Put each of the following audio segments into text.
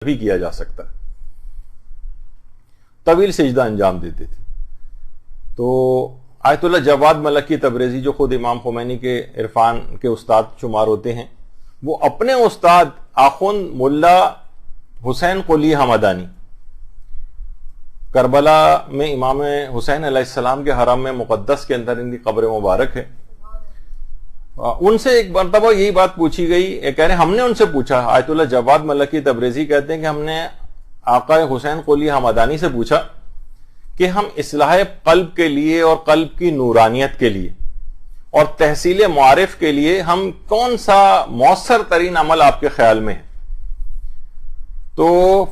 بھی کیا جا سکتا ہے. طویل سجدہ انجام دیتے تھے. تو آیت اللہ جواد ملکی تبریزی جو خود امام خمینی کے عرفان کے استاد شمار ہوتے ہیں، وہ اپنے استاد آخوند ملا حسین قلی حمدانی، کربلا میں امام حسین علیہ السلام کے حرم میں مقدس کے اندر ان کی قبر مبارک ہے، ان سے ایک مرتبہ یہی بات پوچھی گئی. کہہ رہے ہم نے ان سے پوچھا، آیت اللہ جواد ملکی تبریزی کہتے ہیں کہ ہم نے آقا حسین قلی حمدانی سے پوچھا کہ ہم اصلاح قلب کے لیے اور قلب کی نورانیت کے لیے اور تحصیل معارف کے لیے ہم کون سا مؤثر ترین عمل آپ کے خیال میں ہے؟ تو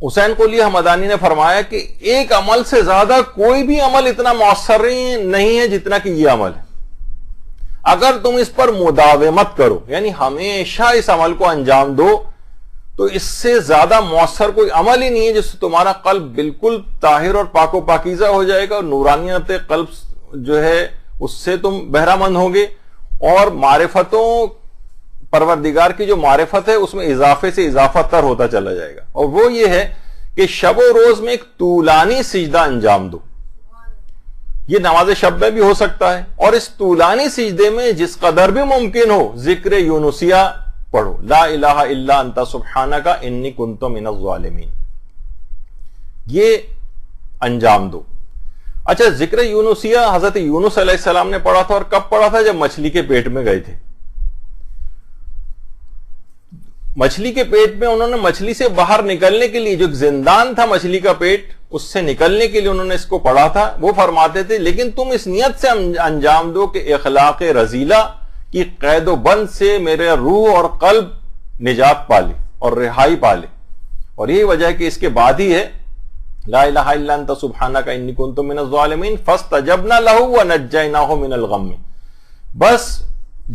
حسین قلی حمدانی نے فرمایا کہ ایک عمل سے زیادہ کوئی بھی عمل اتنا مؤثر نہیں ہے جتنا کہ یہ عمل ہے. اگر تم اس پر مداومت کرو، یعنی ہمیشہ اس عمل کو انجام دو، تو اس سے زیادہ مؤثر کوئی عمل ہی نہیں ہے جس سے تمہارا قلب بالکل طاہر اور پاک و پاکیزہ ہو جائے گا، اور نورانیت قلب جو ہے اس سے تم بہرہ مند ہوں گے، اور معرفتوں پروردگار کی جو معرفت ہے اس میں اضافے سے اضافہ تر ہوتا چلا جائے گا. اور وہ یہ ہے کہ شب و روز میں ایک طولانی سجدہ انجام دو. یہ نماز شب میں بھی ہو سکتا ہے، اور اس طولانی سجدے میں جس قدر بھی ممکن ہو ذکر یونسیہ پڑھو، لا الہ الا انت سبحانک انی کنت من الظالمین، یہ انجام دو. اچھا، ذکر یونسیہ حضرت یونس علیہ السلام نے پڑھا تھا، اور کب پڑھا تھا؟ جب مچھلی کے پیٹ میں گئے تھے. مچھلی کے پیٹ میں انہوں نے مچھلی سے باہر نکلنے کے لیے، جو زندان تھا مچھلی کا پیٹ، اس سے نکلنے کے لیے انہوں نے اس کو پڑھا تھا. وہ فرماتے تھے لیکن تم اس نیت سے انجام دو کہ اخلاق رذیلہ کی قید و بند سے میرے روح اور قلب نجات پالے اور رہائی پالے. اور یہی وجہ ہے کہ اس کے بعد ہی ہے لا الہ الا انت سبحانک انی کنت من الظالمین فاستجبنا لہ ونجیناہ من الغم. بس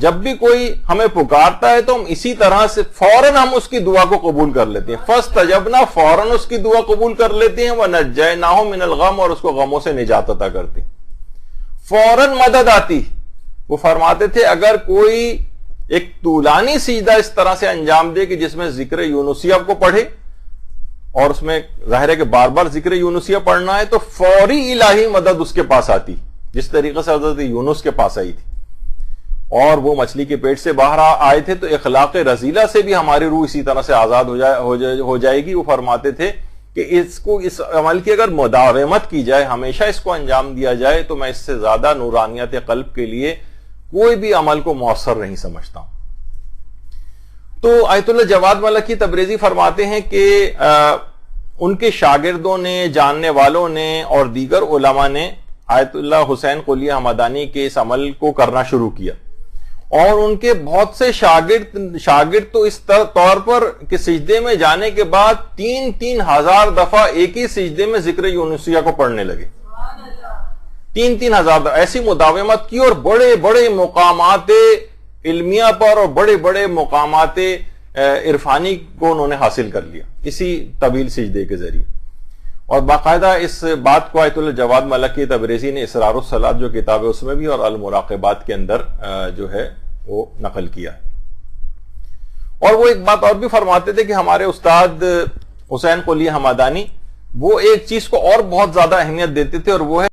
جب بھی کوئی ہمیں پکارتا ہے تو ہم اسی طرح سے فوراً ہم اس کی دعا کو قبول کر لیتے ہیں. فاستجبنا، فوراً اس کی دعا قبول کر لیتے ہیں، ونجیناہ من الغم، اور اس کو غموں سے نجات عطا کرتے ہیں. فوراً مدد آتی. وہ فرماتے تھے اگر کوئی ایک طولانی سجدہ اس طرح سے انجام دے کہ جس میں ذکر یونسیہ کو پڑھے، اور اس میں ظاہر ہے کہ بار بار ذکر یونسیہ پڑھنا ہے، تو فوری الہی مدد اس کے پاس آتی، جس طریقے سے حضرت یونس کے پاس آئی تھی. اور وہ مچھلی کے پیٹ سے باہر آئے تھے، تو اخلاق رذیلہ سے بھی ہماری روح اسی طرح سے آزاد ہو جائے گی. وہ فرماتے تھے کہ اس عمل کی اگر مداومت کی جائے، ہمیشہ اس کو انجام دیا جائے، تو میں اس سے زیادہ نورانیت قلب کے لیے کوئی بھی عمل کو مؤثر نہیں سمجھتا ہوں. تو آیت اللہ جواد ملکی تبریزی فرماتے ہیں کہ ان کے شاگردوں نے، جاننے والوں نے اور دیگر علماء نے آیت اللہ حسین قلی حمدانی کے اس عمل کو کرنا شروع کیا، اور ان کے بہت سے شاگرد تو اس طور پر کہ سجدے میں جانے کے بعد 3,000 دفعہ ایک ہی سجدے میں ذکر یونسیہ کو پڑھنے لگے. 3,000 دفعہ ایسی مداومت کی، اور بڑے بڑے مقامات علمیہ پر اور بڑے بڑے مقامات عرفانی کو انہوں نے حاصل کر لیا اسی طویل سجدے کے ذریعے. اور باقاعدہ اس بات کو آیت اللہ جواد ملکی تبریزی نے اسرار الصلاۃ جو کتاب ہے اس میں بھی، اور المراقبات کے اندر جو ہے وہ نقل کیا ہے. اور وہ ایک بات اور بھی فرماتے تھے کہ ہمارے استاد حسین قلی حمدانی وہ ایک چیز کو اور بہت زیادہ اہمیت دیتے تھے، اور وہ ہے